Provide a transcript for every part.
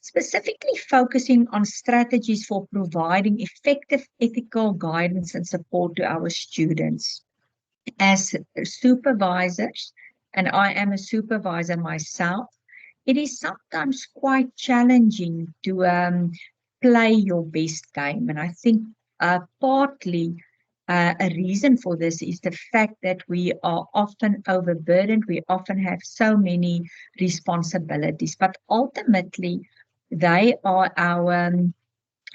specifically focusing on strategies for providing effective ethical guidance and support to our students. As supervisors, and I am a supervisor myself, it is sometimes quite challenging to play your best game. And I think partly a reason for this is the fact that we are often overburdened. We often have so many responsibilities, but ultimately they are our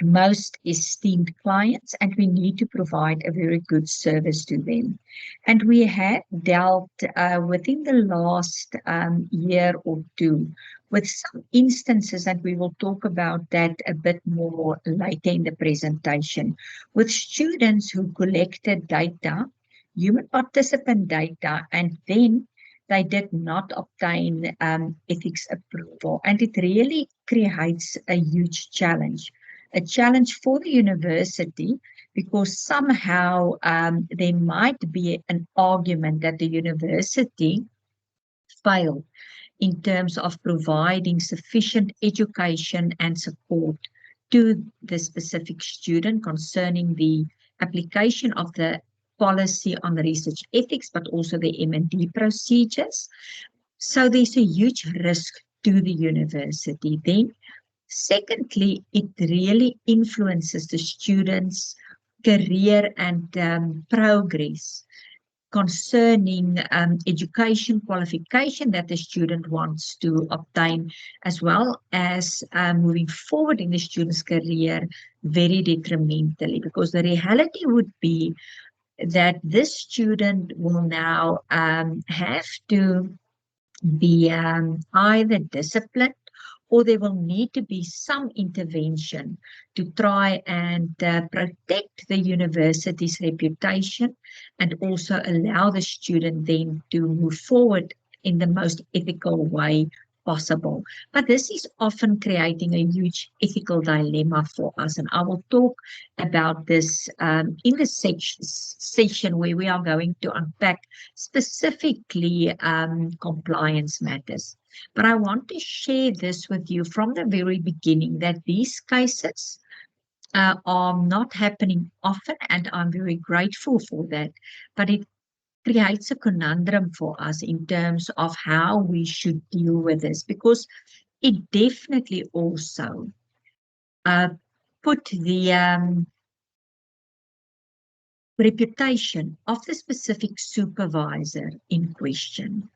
most esteemed clients, and we need to provide a very good service to them. And we have dealt within the last year or two with some instances, and we will talk about that a bit more later in the presentation, with students who collected data, human participant data, and then they did not obtain ethics approval. And it really creates a huge challenge. A challenge for the university, because somehow there might be an argument that the university failed in terms of providing sufficient education and support to the specific student concerning the application of the policy on research ethics, but also the M&D procedures. So there's a huge risk to the university. Then secondly, it really influences the students' career and progress concerning education qualification that the student wants to obtain, as well as moving forward in the student's career very detrimentally, because the reality would be that this student will now have to be either disciplined, or there will need to be some intervention to try and protect the university's reputation, and also allow the student then to move forward in the most ethical way possible. But this is often creating a huge ethical dilemma for us, and I will talk about this in the session where we are going to unpack specifically compliance matters. But I want to share this with you from the very beginning, that these cases are not happening often, and I'm very grateful for that. But it creates a conundrum for us in terms of how we should deal with this, because it definitely also put the reputation of the specific supervisor in question.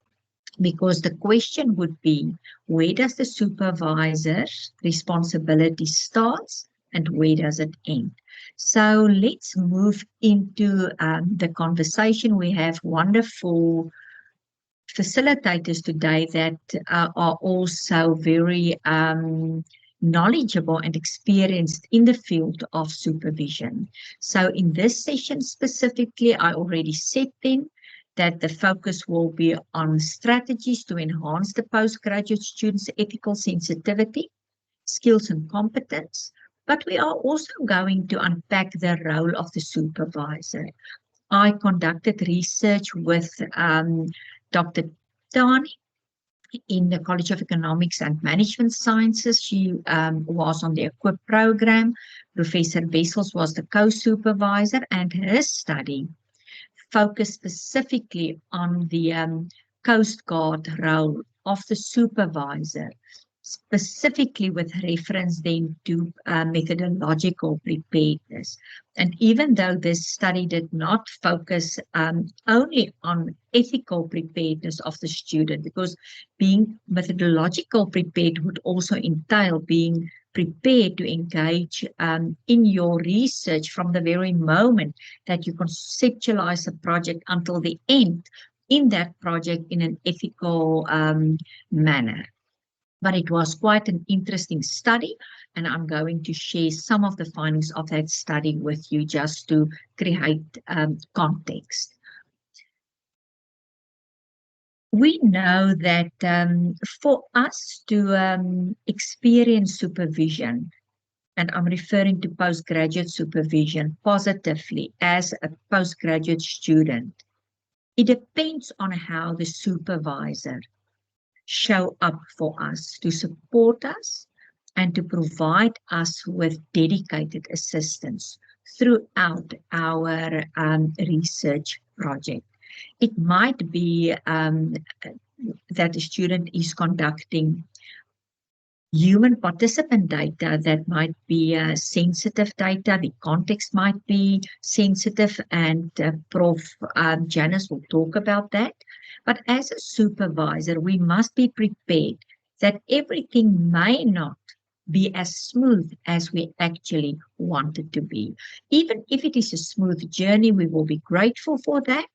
Because the question would be, where does the supervisor's responsibility start and where does it end? So let's move into the conversation. We have wonderful facilitators today that are also very knowledgeable and experienced in the field of supervision. So in this session specifically, I already said then that the focus will be on strategies to enhance the postgraduate students' ethical sensitivity, skills and competence, but we are also going to unpack the role of the supervisor. I conducted research with Dr. Tani in the College of Economics and Management Sciences. She was on the EQUIP program. Professor Wessels was the co-supervisor, and her study focused specifically on the Coast Guard role of the supervisor, specifically with reference then to methodological preparedness. And even though this study did not focus only on ethical preparedness of the student, because being methodological prepared would also entail being prepared to engage in your research from the very moment that you conceptualize a project until the end in that project in an ethical manner. But it was quite an interesting study, and I'm going to share some of the findings of that study with you just to create context. We know that for us to experience supervision, and I'm referring to postgraduate supervision positively as a postgraduate student, it depends on how the supervisor show up for us to support us and to provide us with dedicated assistance throughout our research project. It might be that a student is conducting human participant data that might be sensitive data. The context might be sensitive, and Prof. Janice will talk about that. But as a supervisor, we must be prepared that everything may not be as smooth as we actually want it to be. Even if it is a smooth journey, we will be grateful for that,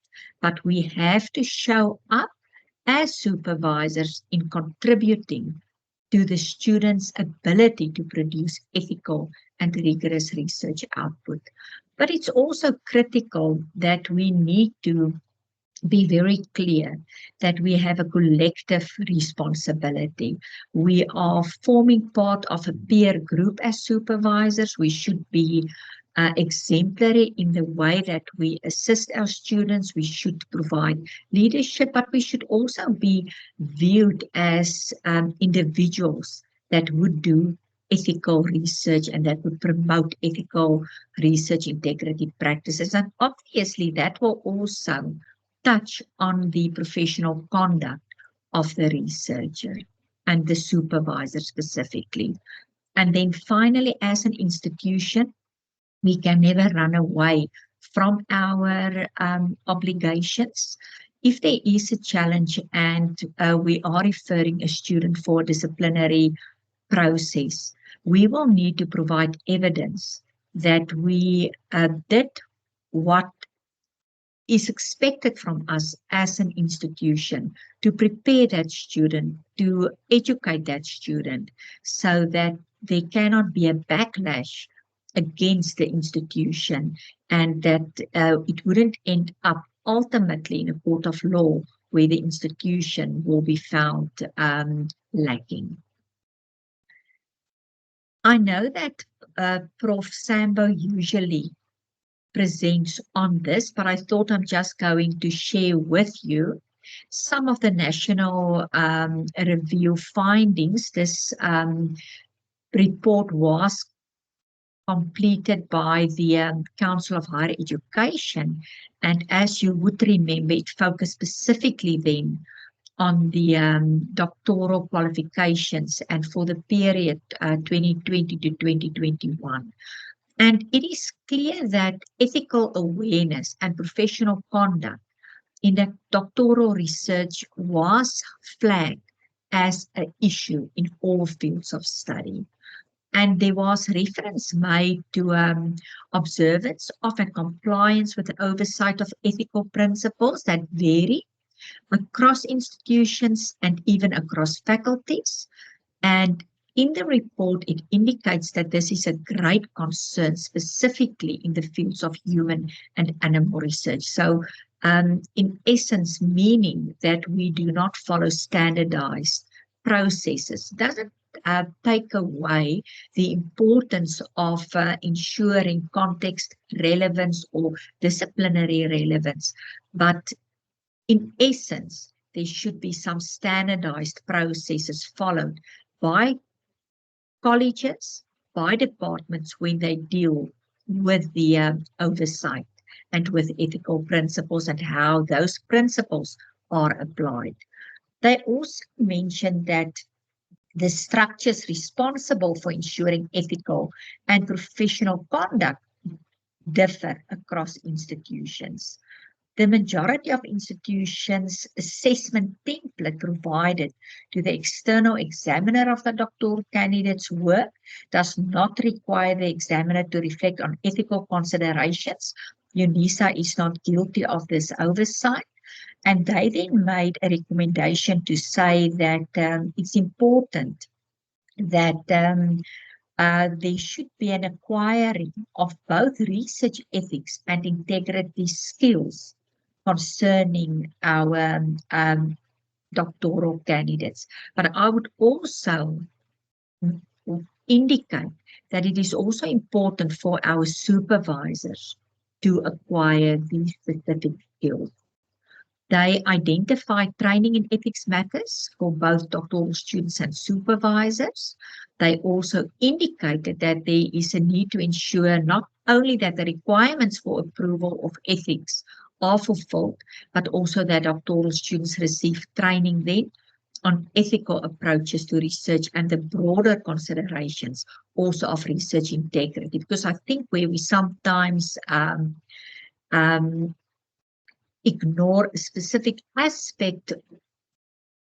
but we have to show up as supervisors in contributing to the students' ability to produce ethical and rigorous research output. But it's also critical that we need to be very clear that we have a collective responsibility. We are forming part of a peer group as supervisors. We should be exemplary in the way that we assist our students. We should provide leadership, but we should also be viewed as individuals that would do ethical research and that would promote ethical research integrity practices. And obviously that will also touch on the professional conduct of the researcher and the supervisor specifically. And then finally, as an institution, we can never run away from our obligations. If there is a challenge and we are referring a student for a disciplinary process, we will need to provide evidence that we did what is expected from us as an institution to prepare that student, to educate that student, so that there cannot be a backlash against the institution, and that it wouldn't end up ultimately in a court of law where the institution will be found lacking. I know that Prof. Sambo usually presents on this, but I thought I'm just going to share with you some of the national review findings. This report was completed by the Council of Higher Education, and as you would remember, it focused specifically then on the doctoral qualifications and for the period 2020 to 2021. And it is clear that ethical awareness and professional conduct in the doctoral research was flagged as an issue in all fields of study. And there was reference made to observance of and compliance with the oversight of ethical principles that vary across institutions and even across faculties. And in the report, it indicates that this is a great concern, specifically in the fields of human and animal research. So, in essence, meaning that we do not follow standardized processes doesn't take away the importance of ensuring context relevance or disciplinary relevance, but in essence, there should be some standardized processes followed by colleges, by departments when they deal with the oversight and with ethical principles and how those principles are applied. They also mentioned that the structures responsible for ensuring ethical and professional conduct differ across institutions. The majority of institutions' assessment template provided to the external examiner of the doctoral candidate's work does not require the examiner to reflect on ethical considerations. UNISA is not guilty of this oversight. And they then made a recommendation to say that it's important that there should be an acquiring of both research ethics and integrity skills concerning our doctoral candidates. But I would also indicate that it is also important for our supervisors to acquire these specific skills. They identify training in ethics matters for both doctoral students and supervisors. They also indicated that there is a need to ensure not only that the requirements for approval of ethics are fulfilled, but also that doctoral students receive training then on ethical approaches to research and the broader considerations also of research integrity. Because I think where we sometimes um, ignore a specific aspect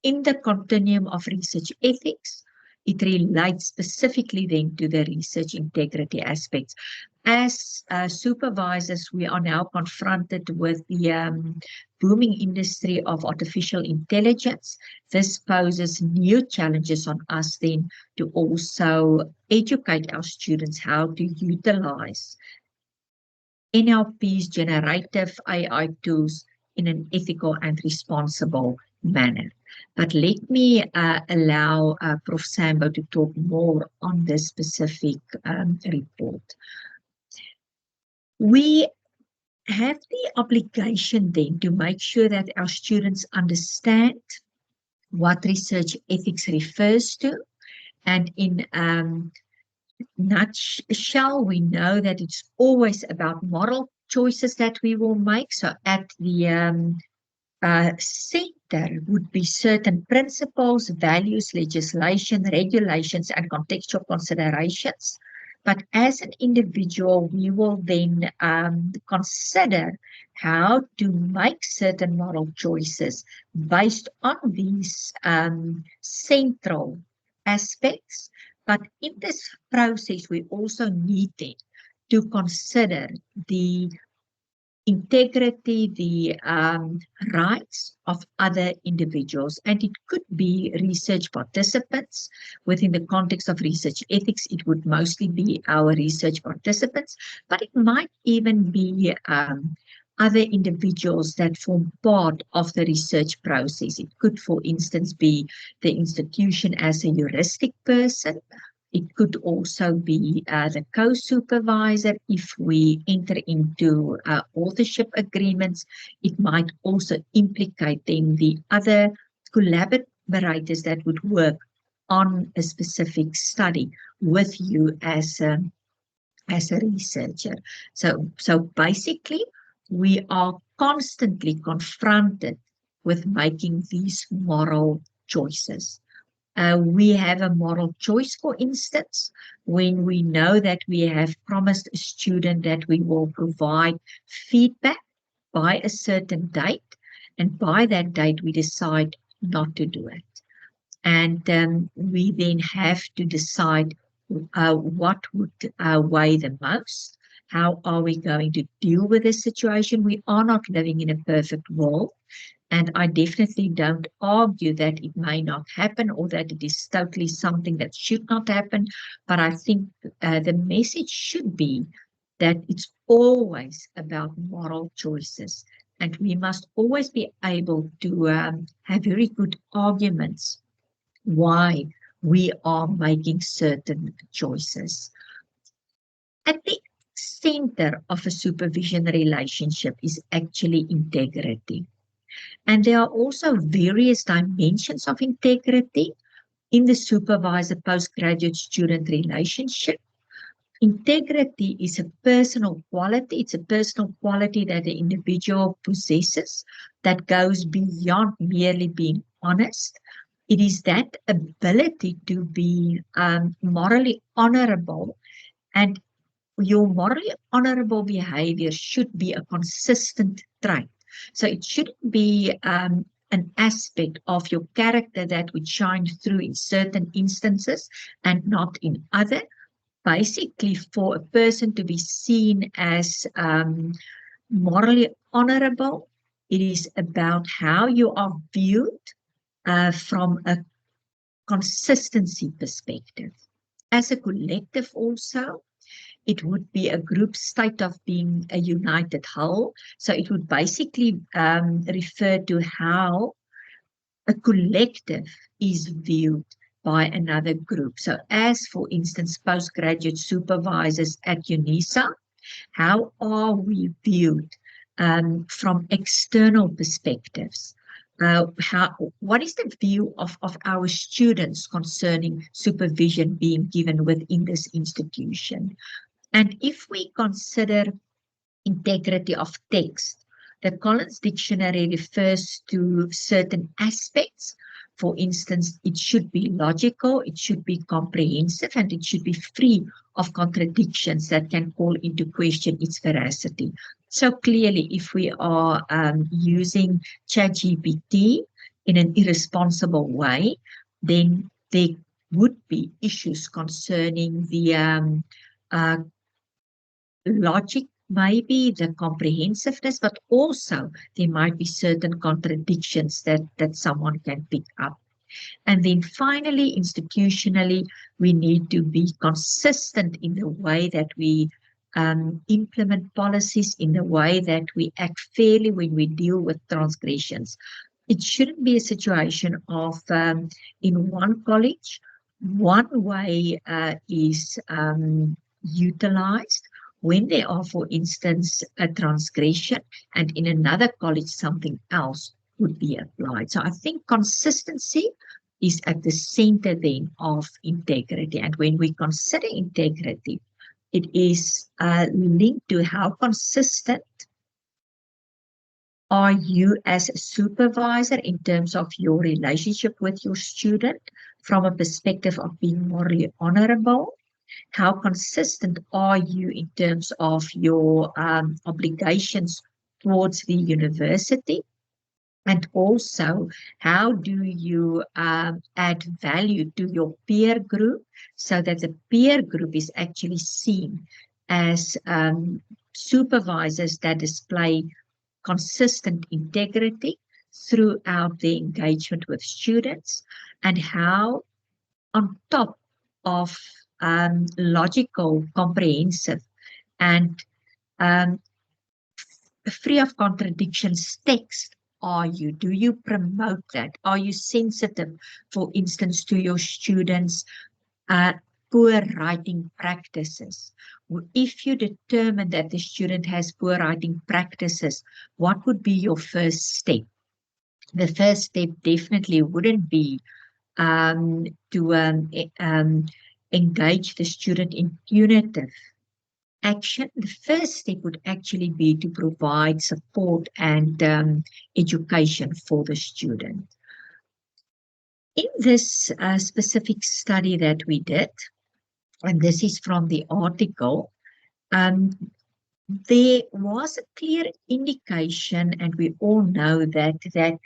in the continuum of research ethics, it relates specifically then to the research integrity aspects. As supervisors, we are now confronted with the booming industry of artificial intelligence. This poses new challenges on us then to also educate our students how to utilize NLP's generative AI tools in an ethical and responsible manner. But let me allow Prof. Sambo to talk more on this specific report. We have the obligation then to make sure that our students understand what research ethics refers to, and in nutshell, we know that it's always about moral choices that we will make. So at the center would be certain principles, values, legislation, regulations, and contextual considerations. But as an individual, we will then consider how to make certain moral choices based on these central aspects. But in this process, we also need to consider the integrity, the rights of other individuals. And it could be research participants. Within the context of research ethics, it would mostly be our research participants, but it might even be other individuals that form part of the research process. It could, for instance, be the institution as a heuristic person. It could also be the co-supervisor if we enter into authorship agreements. It might also implicate then the other collaborators that would work on a specific study with you as a researcher. So basically, we are constantly confronted with making these moral choices. We have a moral choice, for instance, when we know that we have promised a student that we will provide feedback by a certain date, and by that date we decide not to do it. And we then have to decide what would weigh the most. How are we going to deal with this situation? We are not living in a perfect world. And I definitely don't argue that it may not happen or that it is totally something that should not happen. But I think the message should be that it's always about moral choices. And we must always be able to have very good arguments why we are making certain choices. At the center of a supervision relationship is actually integrity. And there are also various dimensions of integrity in the supervisor postgraduate student relationship. Integrity is a personal quality. It's a personal quality that the individual possesses that goes beyond merely being honest. It is that ability to be morally honorable, and your morally honorable behavior should be a consistent trait. So it shouldn't be an aspect of your character that would shine through in certain instances and not in other. Basically, for a person to be seen as morally honorable, it is about how you are viewed from a consistency perspective. As a collective also, it would be a group state of being a united whole. So it would basically refer to how a collective is viewed by another group. So as, for instance, postgraduate supervisors at UNISA, how are we viewed from external perspectives. What is the view of our students concerning supervision being given within this institution? And if we consider integrity of text, the Collins Dictionary refers to certain aspects. For instance, it should be logical, it should be comprehensive, and it should be free of contradictions that can call into question its veracity. So clearly, if we are using ChatGPT in an irresponsible way, then there would be issues concerning the uh, logic, maybe the comprehensiveness, but also there might be certain contradictions that someone can pick up. And then finally, institutionally, we need to be consistent in the way that we implement policies, in the way that we act fairly when we deal with transgressions. It shouldn't be a situation of in one college, one way is utilized when there are, for instance, a transgression, and in another college something else would be applied. So I think consistency is at the center then of integrity. And when we consider integrity, it is linked to how consistent are you as a supervisor in terms of your relationship with your student from a perspective of being morally honorable? How consistent are you in terms of your obligations towards the university? And also, how do you add value to your peer group so that the peer group is actually seen as supervisors that display consistent integrity throughout their engagement with students? And how, on top of logical, comprehensive, and um, free of contradictions text are you? Do you promote that? Are you sensitive, for instance, to your students' poor writing practices? If you determine that the student has poor writing practices, what would be your first step? The first step definitely wouldn't be to engage the student in punitive action. The first step would actually be to provide support and education for the student. In this specific study that we did, and this is from the article, um, there was a clear indication, and we all know that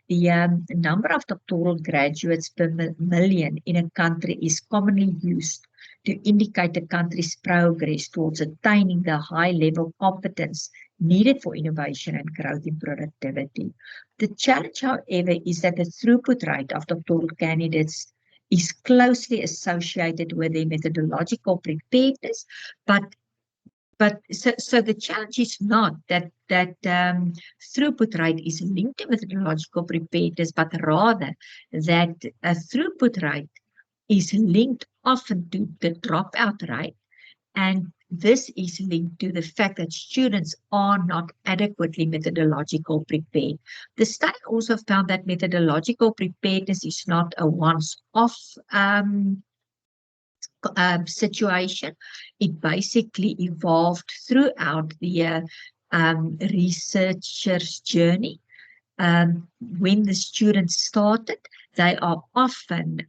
the number of doctoral graduates per million in a country is commonly used to indicate a country's progress towards attaining the high-level competence needed for innovation and growth in productivity. The challenge, however, is that the throughput rate of doctoral candidates is closely associated with their methodological preparedness, but so the challenge is not that throughput rate is linked to methodological preparedness, but rather that a throughput rate is linked often to the dropout rate, and this is linked to the fact that students are not adequately methodological prepared. The study also found that methodological preparedness is not a once-off situation. It basically evolved throughout the researcher's journey. When the students started, they are often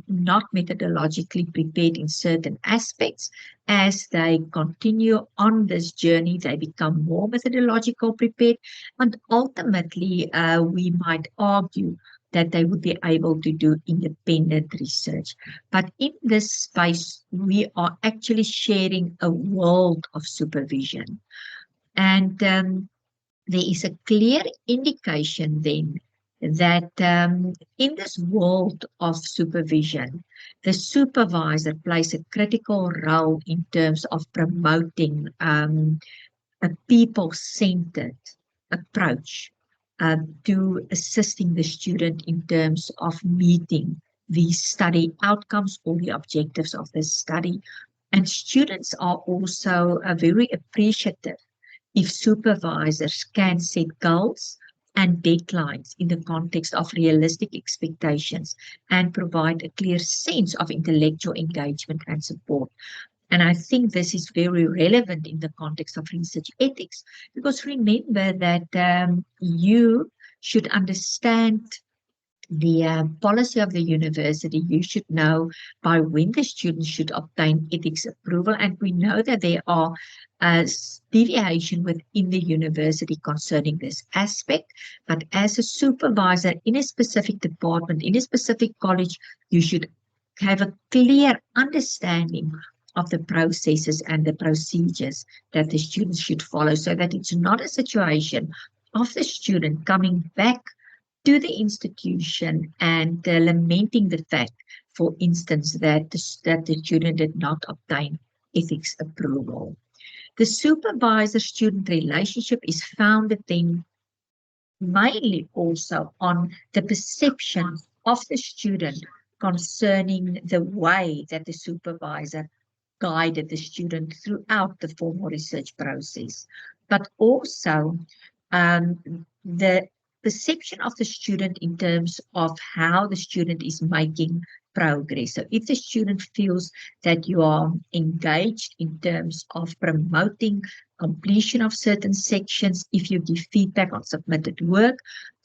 not methodologically prepared in certain aspects. As they continue on this journey, they become more methodological prepared, and ultimately we might argue that they would be able to do independent research. But in this space, we are actually sharing a world of supervision. And there is a clear indication then that in this world of supervision, the supervisor plays a critical role in terms of promoting a people-centered approach to assisting the student in terms of meeting the study outcomes or the objectives of the study. And students are also very appreciative if supervisors can set goals and deadlines in the context of realistic expectations and provide a clear sense of intellectual engagement and support. And I think this is very relevant in the context of research ethics, because remember that you should understand the policy of the university. You should know by when the students should obtain ethics approval. And we know that there are deviation within the university concerning this aspect. But as a supervisor in a specific department, in a specific college, you should have a clear understanding of the processes and the procedures that the students should follow, so that it's not a situation of the student coming back to the institution and lamenting the fact, for instance, that the student did not obtain ethics approval. The supervisor-student relationship is founded then mainly also on the perception of the student concerning the way that the supervisor guided the student throughout the formal research process, but also the perception of the student in terms of how the student is making progress. So if the student feels that you are engaged in terms of promoting completion of certain sections, if you give feedback on submitted work,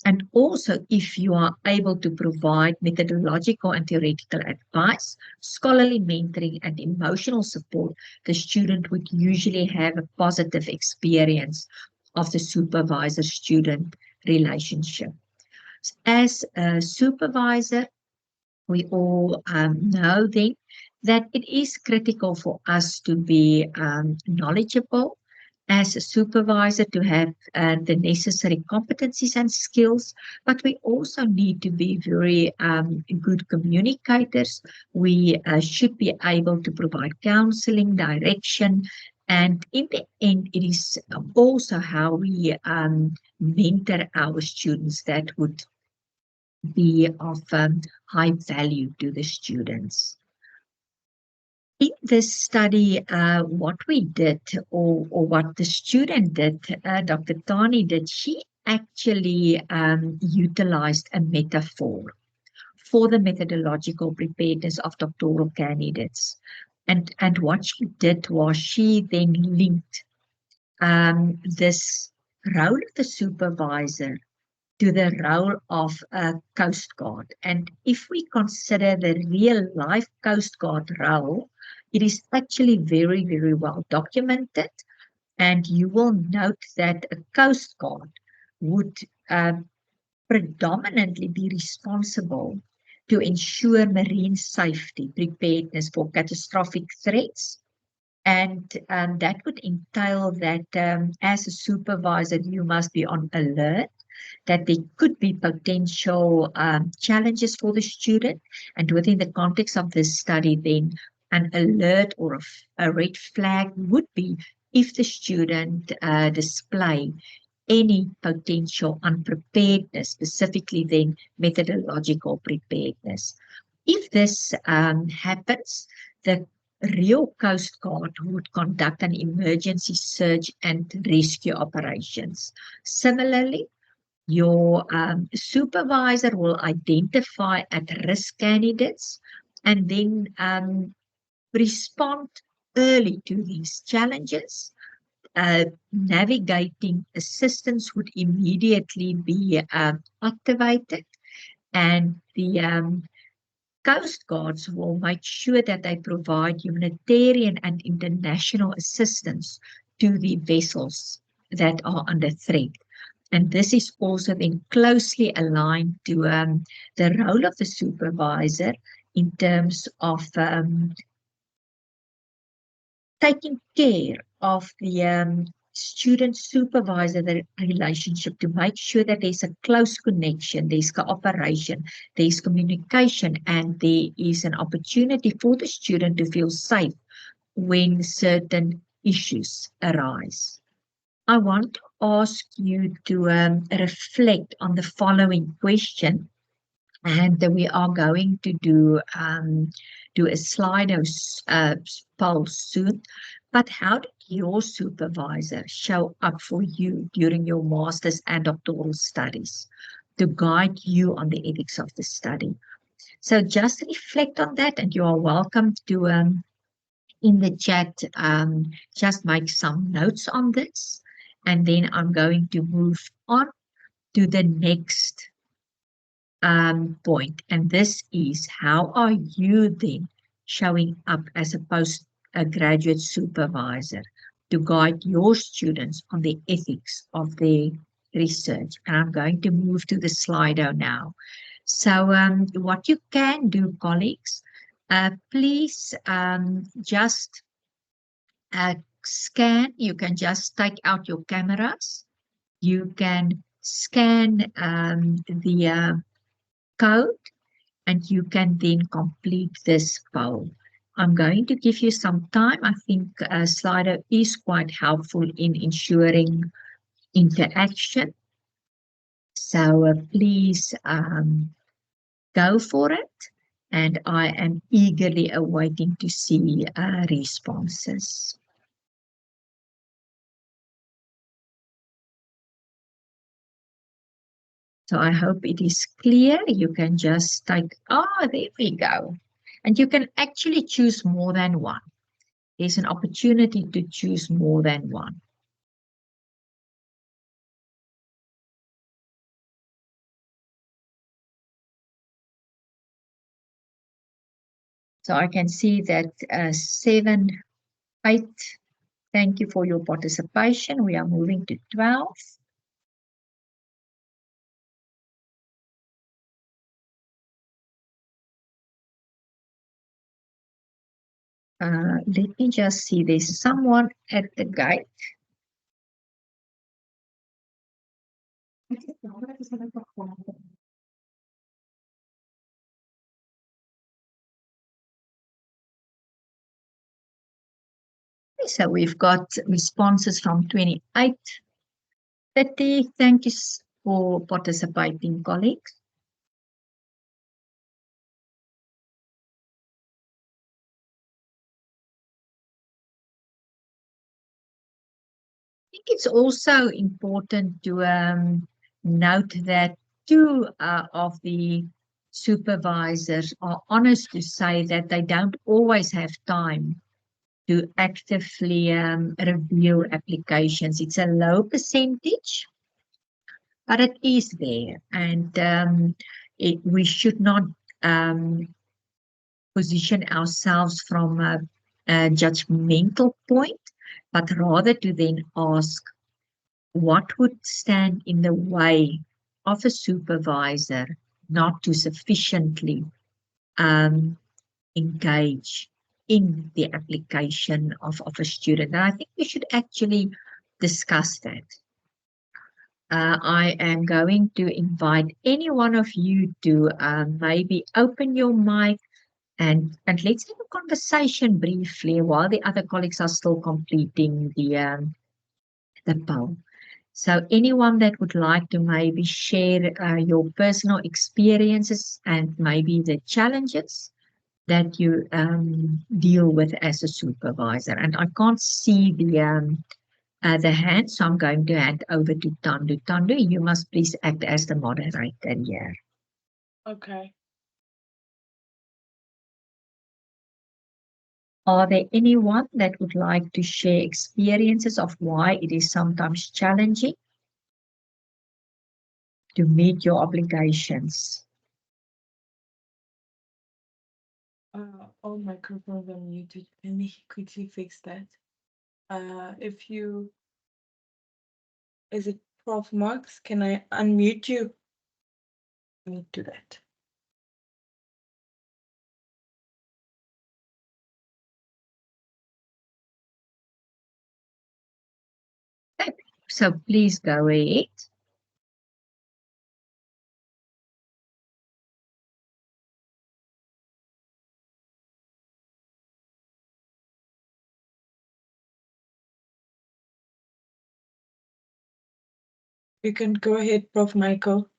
and also if you are able to provide methodological and theoretical advice, scholarly mentoring, and emotional support, the student would usually have a positive experience of the supervisor-student relationship. As a supervisor, we all know then that it is critical for us to be knowledgeable as a supervisor, to have the necessary competencies and skills, but we also need to be very good communicators. We should be able to provide counseling, direction, and in the end, it is also how we mentor our students that would be of high value to the students. In this study, what we did, or what the student did, Dr. Tani did, she actually utilized a metaphor for the methodological preparedness of doctoral candidates. And what she did was she then linked this role of the supervisor to the role of a Coast Guard. And if we consider the real life Coast Guard role, it is actually very, very well documented. And you will note that a Coast Guard would predominantly be responsible to ensure marine safety, preparedness for catastrophic threats. And that would entail that as a supervisor, you must be on alert that there could be potential challenges for the student. And within the context of this study, then an alert or a red flag would be if the student display any potential unpreparedness, specifically then methodological preparedness. If this happens, the real Coast Guard would conduct an emergency search and rescue operations. Similarly, your supervisor will identify at-risk candidates and then respond early to these challenges. Navigating assistance would immediately be activated, and the Coast Guards will make sure that they provide humanitarian and international assistance to the vessels that are under threat. And this is also then closely aligned to the role of the supervisor in terms of taking care of the student supervisor the relationship, to make sure that there's a close connection, there's cooperation, there's communication, and there is an opportunity for the student to feel safe when certain issues arise. I want to ask you to reflect on the following question, and we are going to do a Slido poll soon. But how did your supervisor show up for you during your master's and doctoral studies to guide you on the ethics of the study? So just reflect on that, and you are welcome to in the chat just make some notes on this, and then I'm going to move on to the next point, and this is how are you then showing up as a graduate supervisor to guide your students on the ethics of their research. And I'm going to move to the Slido now. So what you can do, colleagues, please just scan. You can just take out your cameras. You can scan the code, and you can then complete this poll. I'm going to give you some time. I think Slido is quite helpful in ensuring interaction. So please go for it. And I am eagerly awaiting to see responses. So I hope it is clear. You can just type, there we go. And you can actually choose more than one. There's an opportunity to choose more than one. So I can see that 7, 8, thank you for your participation. We are moving to 12. Let me just see, there's someone at the gate. So we've got responses from 28, 30. Thank you for participating, colleagues. I think it's also important to note that 2 of the supervisors are honest to say that they don't always have time to actively review applications. It's a low percentage, but it is there, and we should not position ourselves from a judgmental point, but rather to then ask, what would stand in the way of a supervisor not to sufficiently engage in the application of a student? And I think we should actually discuss that. I am going to invite any one of you to maybe open your mic and let's have a conversation briefly while the other colleagues are still completing the poll. So anyone that would like to maybe share your personal experiences and maybe the challenges that you deal with as a supervisor. And I can't see the hand, so I'm going to hand over to Tandu. Tandu, you must please act as the moderator here. Okay. Are there anyone that would like to share experiences of why it is sometimes challenging to meet your obligations? All microphones are muted. Let me quickly fix that. Is it Prof. Marks? Can I unmute you? Let me do that. So please go ahead. You can go ahead, Prof. Michael.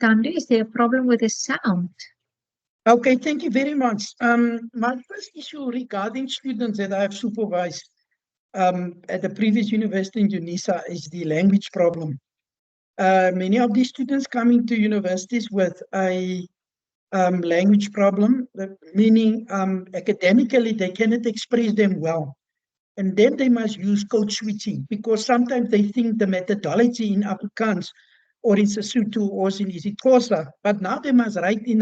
Tandu, is there a problem with the sound? Okay, thank you very much. My first issue regarding students that I have supervised at the previous university in UNISA is the language problem. Many of these students coming to universities with a language problem, meaning academically they cannot express them well. And then they must use code switching because sometimes they think the methodology in Afrikaans or in Sesotho or in isiXhosa, but now they must write in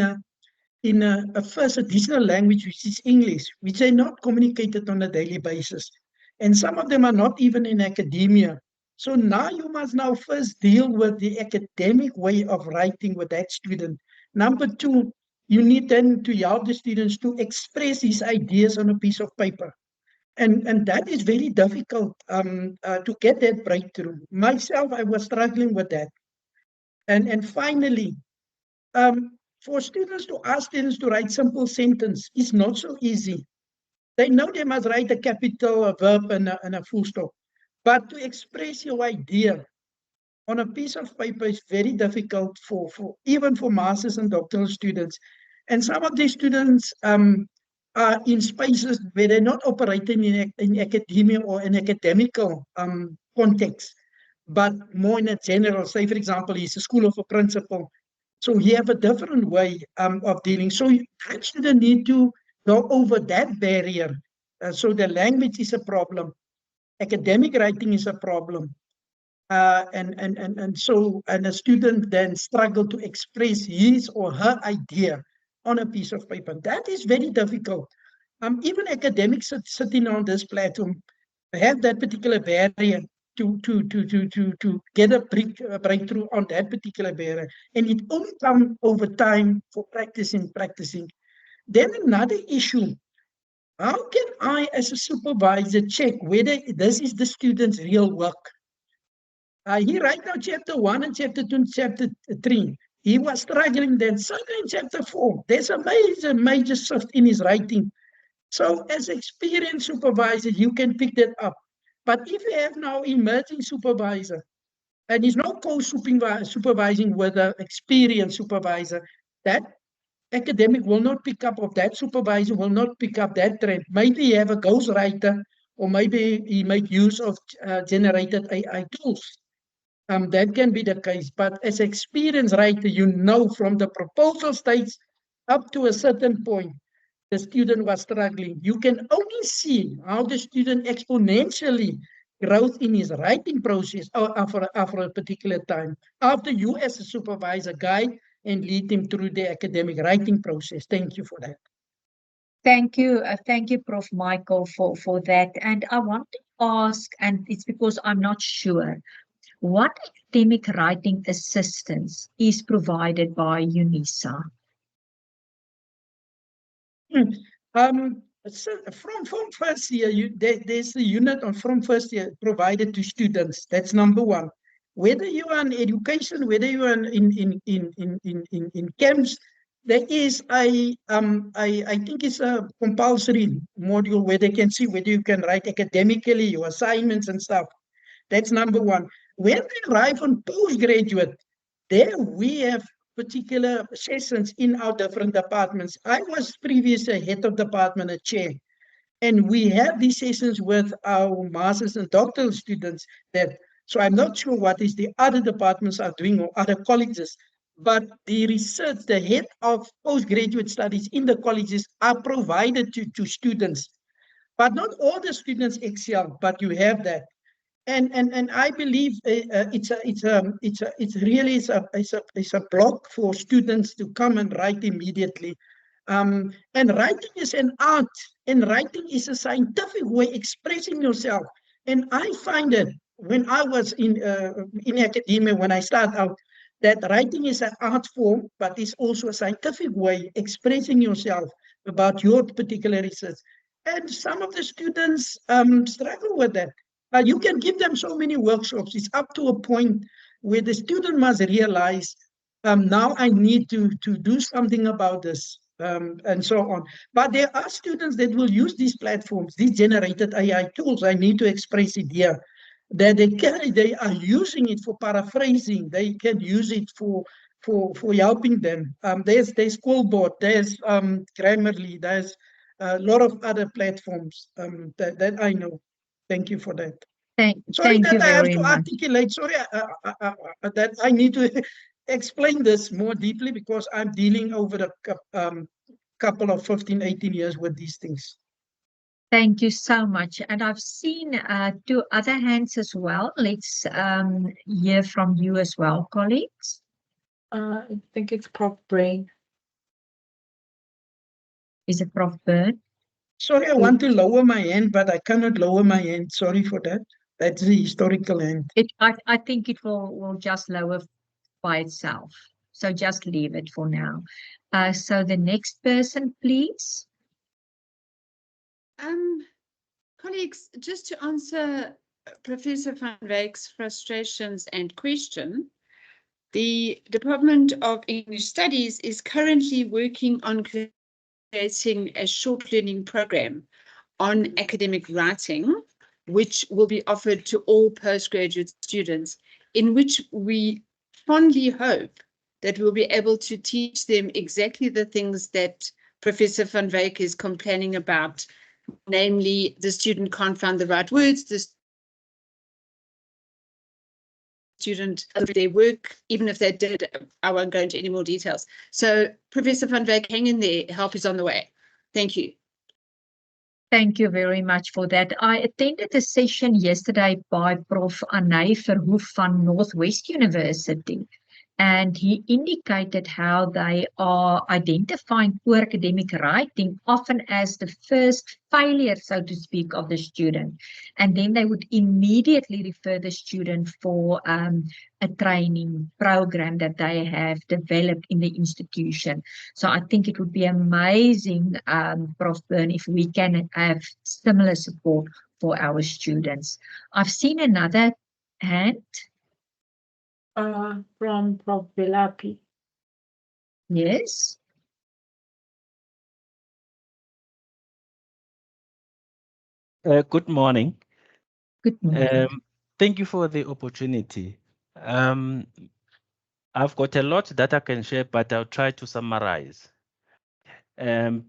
a first additional language, which is English, which are not communicated on a daily basis. And some of them are not even in academia. So now you must now first deal with the academic way of writing with that student. Number two, you need then to help the students to express his ideas on a piece of paper. And that is very difficult to get that breakthrough. Myself, I was struggling with that. And finally, for students to ask students to write simple sentence is not so easy. They know they must write a capital, a verb, and a full stop. But to express your idea on a piece of paper is very difficult for even for masters and doctoral students. And some of these students are in spaces where they're not operating in academia or in academical context, but more in a general, say, for example, he's a school of a principal. So you have a different way of dealing. So that student need to go over that barrier. So the language is a problem. Academic writing is a problem. And so a student then struggle to express his or her idea on a piece of paper. That is very difficult. Even academics sitting on this platform have that particular barrier to get a breakthrough on that particular barrier. And it only comes over time for practicing. Then another issue, how can I as a supervisor check whether this is the student's real work? He right now chapter 1 and chapter 2 and chapter 3. He was struggling then. Suddenly in chapter 4, there's a major shift in his writing. So as experienced supervisor, you can pick that up. But if you have now emerging supervisor, and he's not co-supervising with an experienced supervisor, that academic will not pick up, of that supervisor will not pick up that trend. Maybe you have a ghostwriter, or maybe he make use of generated AI tools. That can be the case, but as experienced writer, you know from the proposal stage up to a certain point, the student was struggling. You can only see how the student exponentially grows in his writing process after a particular time, after you as a supervisor guide and lead him through the academic writing process. Thank you for that. Thank you, Prof. Michael, for that. And I want to ask, and it's because I'm not sure, what academic writing assistance is provided by UNISA? So from first year, there's a unit on from first year provided to students. That's number one. Whether you are in education, whether you are in camps, there is I think it's a compulsory module where they can see whether you can write academically, your assignments and stuff. That's number one. When they arrive on postgraduate, there we have particular sessions in our different departments. I was previously head of department, a chair, and we have these sessions with our masters and doctoral students. So I'm not sure what is the other departments are doing or other colleges, but the research, the head of postgraduate studies in the colleges are provided to students. But not all the students excel, but you have that. And I believe it's really a block for students to come and write immediately. And writing is an art, and writing is a scientific way expressing yourself. And I find that when I was in academia, when I start out, that writing is an art form, but it's also a scientific way expressing yourself about your particular research. And some of the students struggle with that. You can give them so many workshops. It's up to a point where the student must realize, now I need to do something about this, and so on. But there are students that will use these platforms, these generated AI tools. I need to express it here. That they are using it for paraphrasing. They can use it for for helping them. There's Schoolboard, there's Grammarly, there's a lot of other platforms that I know. Thank you for that. Sorry Thank you that I have very to much. articulate. Sorry that I need to explain this more deeply because I'm dealing over the couple of 15, 18 years with these things. Thank you so much. And I've seen two other hands as well. Let's hear from you as well, colleagues. I think it's Prof. Brain. Is it Prof. Byrne? Sorry, I want to lower my hand, but I cannot lower my hand. Sorry for that. That's the historical hand. I think it will just lower by itself. So just leave it for now. So the next person, please. Colleagues, just to answer Professor van Wyk's frustrations and question, the Department of English Studies is currently working on creating a short learning program on academic writing, which will be offered to all postgraduate students, in which we fondly hope that we'll be able to teach them exactly the things that Professor van Wyk is complaining about, namely the student can't find the right words, the student, their work, even if they did, I won't go into any more details. So Professor van Wyk, hang in there, help is on the way. Thank you. Thank you very much for that. I attended a session yesterday by Prof. Anay Verhoef van Northwest University, and he indicated how they are identifying poor academic writing often as the first failure, so to speak, of the student. And then they would immediately refer the student for a training program that they have developed in the institution. So I think it would be amazing, Prof. Byrne, if we can have similar support for our students. I've seen another hand. From Prof. Velapi. Yes. Good morning. Good morning. Thank you for the opportunity. I've got a lot that I can share, but I'll try to summarize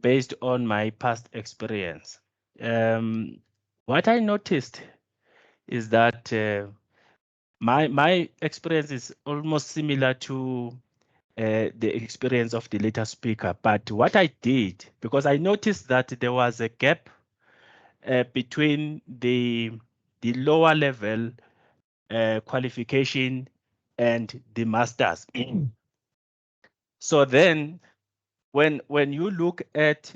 based on my past experience. What I noticed is that my experience is almost similar to the experience of the later speaker. But what I did, because I noticed that there was a gap between the lower level qualification and the masters. So then when you look at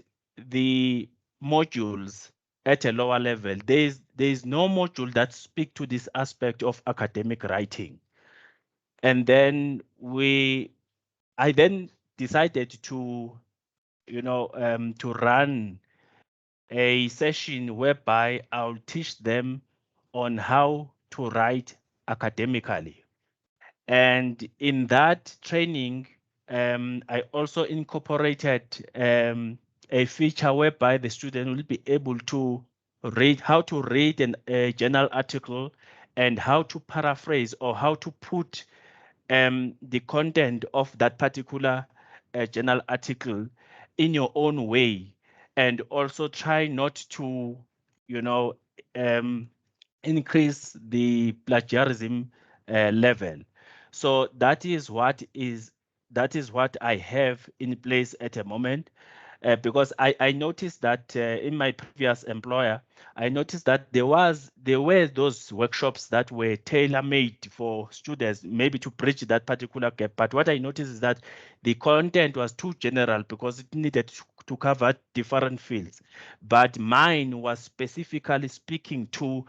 the modules at a lower level, there's no module that speak to this aspect of academic writing. And then I then decided to to run a session whereby I'll teach them on how to write academically. And in that training, I also incorporated a feature whereby the student will be able to read how to read a journal article and how to paraphrase or how to put the content of that particular journal article in your own way, and also try not to, increase the plagiarism level. So that is what I have in place at the moment. Because I noticed that in my previous employer, I noticed that there were those workshops that were tailor-made for students, maybe to bridge that particular gap. But what I noticed is that the content was too general because it needed to cover different fields. But mine was specifically speaking to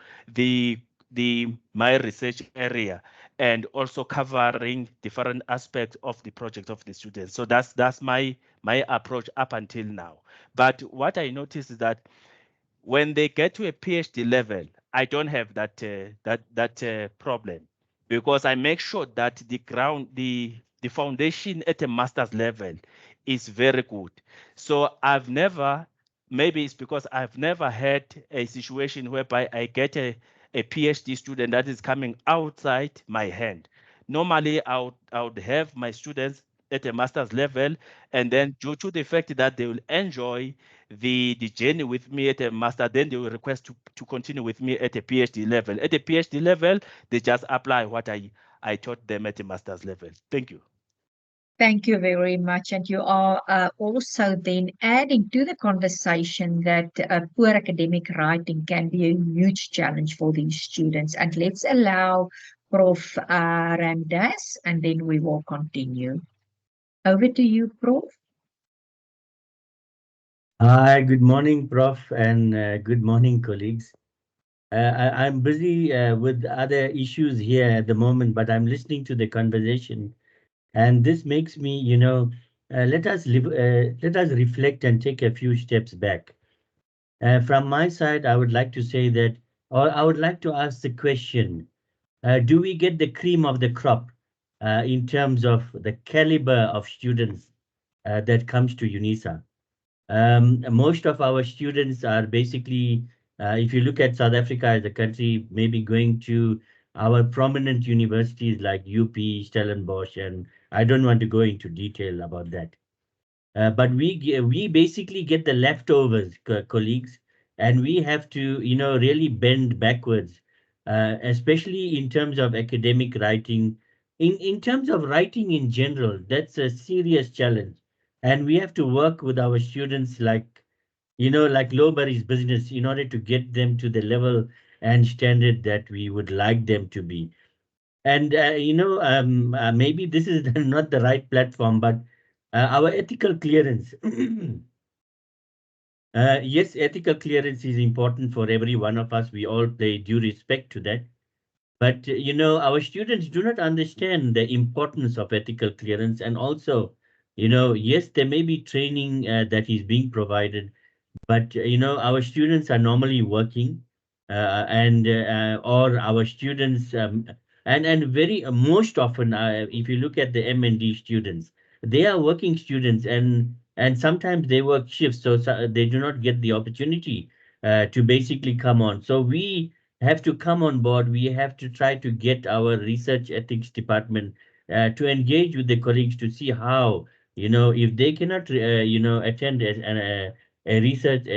my research area and also covering different aspects of the project of the students. So that's my approach up until now. But what I noticed is that when they get to a PhD level, I don't have that problem, because I make sure that the foundation at a master's level is very good. So maybe it's because I've never had a situation whereby I get a PhD student that is coming outside my hand. Normally, I would have my students at a master's level, and then due to the fact that they will enjoy the journey with me at a master, then they will request to continue with me at a PhD level. At a PhD level, they just apply what I taught them at a master's level. Thank you. Thank you very much. And you are also then adding to the conversation that poor academic writing can be a huge challenge for these students. And let's allow Prof. Ramdas, and then we will continue. Over to you, Prof. Hi, good morning, Prof, and good morning, colleagues. I'm busy with other issues here at the moment, but I'm listening to the conversation, and this makes me, let us reflect and take a few steps back. From my side, I would like to say that, or I would like to ask the question: do we get the cream of the crop in terms of the caliber of students that comes to UNISA? Most of our students are basically, if you look at South Africa as a country, maybe going to our prominent universities like UP, Stellenbosch, and I don't want to go into detail about that. But we basically get the leftovers, colleagues, and we have to, really bend backwards, especially in terms of academic writing. In terms of writing in general, that's a serious challenge, and we have to work with our students like, like Lowberry's business in order to get them to the level and standard that we would like them to be. And maybe this is not the right platform, but our ethical clearance. Yes, ethical clearance is important for every one of us. We all pay due respect to that. But, our students do not understand the importance of ethical clearance. And also, yes, there may be training that is being provided, but our students are normally working, and or our students, and very most often, if you look at the M&D students, they are working students, and sometimes they work shifts, so they do not get the opportunity to basically come on. So we have to come on board. We have to try to get our research ethics department to engage with the colleagues to see how, if they cannot attend a research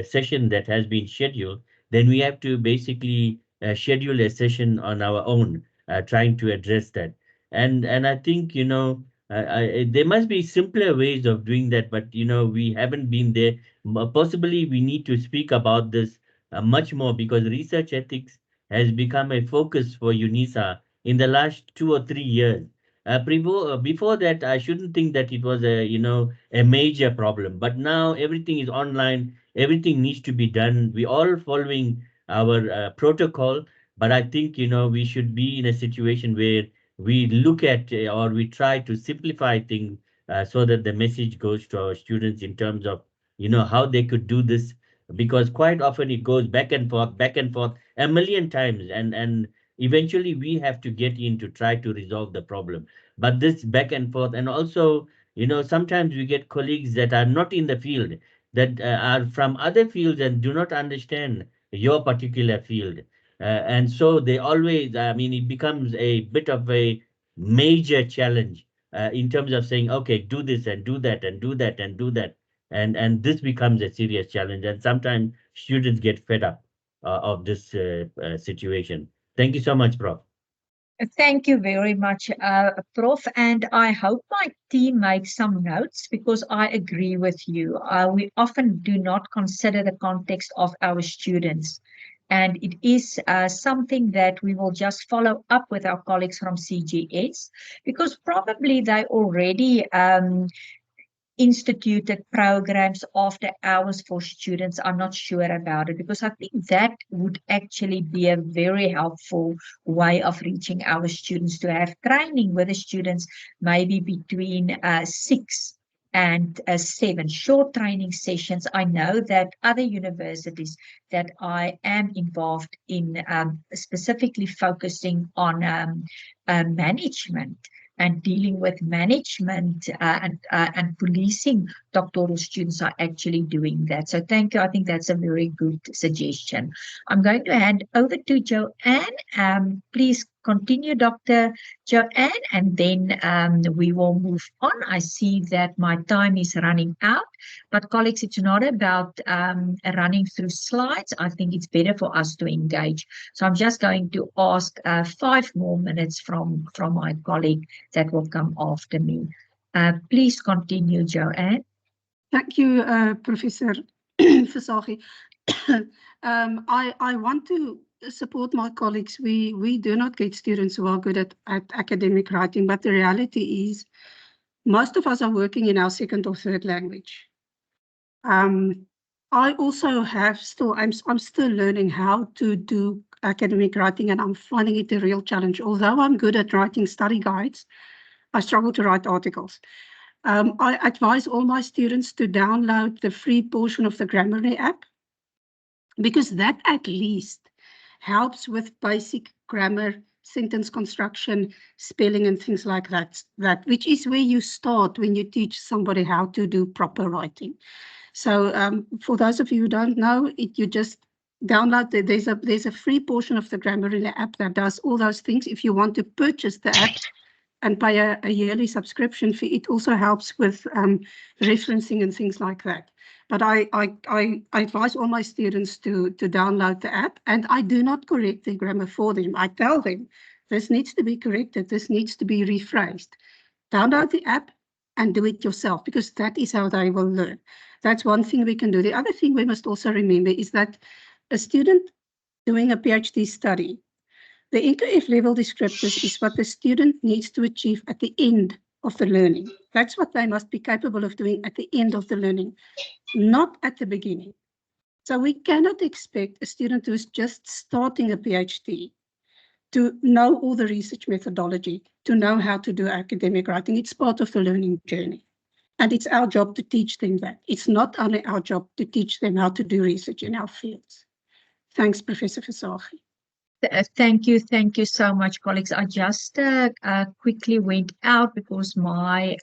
session that has been scheduled, then we have to basically schedule a session on our own, trying to address that. And I think, there must be simpler ways of doing that, but we haven't been there. Possibly we need to speak about this much more, because research ethics has become a focus for UNISA in the last 2 or 3 years. Before that, I shouldn't think that it was a major problem. But now everything is online. Everything needs to be done. We all following our protocol. But I think, we should be in a situation where we look at or we try to simplify things so that the message goes to our students in terms of, how they could do this. Because quite often it goes back and forth a million times. And eventually we have to get in to try to resolve the problem. But this back and forth, and also, sometimes we get colleagues that are not in the field, that are from other fields and do not understand your particular field. And so they always, I mean, it becomes a bit of a major challenge in terms of saying, okay, do this and do that and do that and do that. And this becomes a serious challenge. And sometimes students get fed up of this situation. Thank you so much, Prof. Thank you very much, Prof. And I hope my team makes some notes, because I agree with you. We often do not consider the context of our students. And it is something that we will just follow up with our colleagues from CGS, because probably they already instituted programs after hours for students. I'm not sure about it, because I think that would actually be a very helpful way of reaching our students, to have training with the students maybe between 6 and 7 short training sessions. I know that other universities that I am involved in, specifically focusing on management and dealing with management and policing doctoral students, are actually doing that. So thank you. I think that's a very good suggestion. I'm going to hand over to Joanne. Please continue, Dr. Joanne, and then we will move on. I see that my time is running out, but colleagues, it's not about running through slides. I think it's better for us to engage. So I'm just going to ask 5 more minutes from my colleague that will come after me. Please continue, Joanne. Thank you, Professor Visagie. I want to support my colleagues. We do not get students who are good at academic writing, but the reality is most of us are working in our second or third language. I also have I'm still learning how to do academic writing, and I'm finding it a real challenge. Although I'm good at writing study guides, I struggle to write articles. I advise all my students to download the free portion of the Grammarly app, because that at least helps with basic grammar, sentence construction, spelling, and things like that, which is where you start when you teach somebody how to do proper writing. So for those of you who don't know, you just download, there's a free portion of the Grammarly app that does all those things. If you want to purchase the app and pay a yearly subscription fee, it also helps with referencing and things like that. But I advise all my students to download the app, and I do not correct the grammar for them. I tell them, this needs to be corrected, this needs to be rephrased. Download the app and do it yourself, because that is how they will learn. That's one thing we can do. The other thing we must also remember is that a student doing a PhD study, the INCO-F level descriptors is what the student needs to achieve at the end of the learning. That's what they must be capable of doing at the end of the learning, not at the beginning. So we cannot expect a student who is just starting a PhD to know all the research methodology, to know how to do academic writing. It's part of the learning journey. And it's our job to teach them that. It's not only our job to teach them how to do research in our fields. Thanks, Professor Visagie. Thank you so much, colleagues. I just quickly went out because my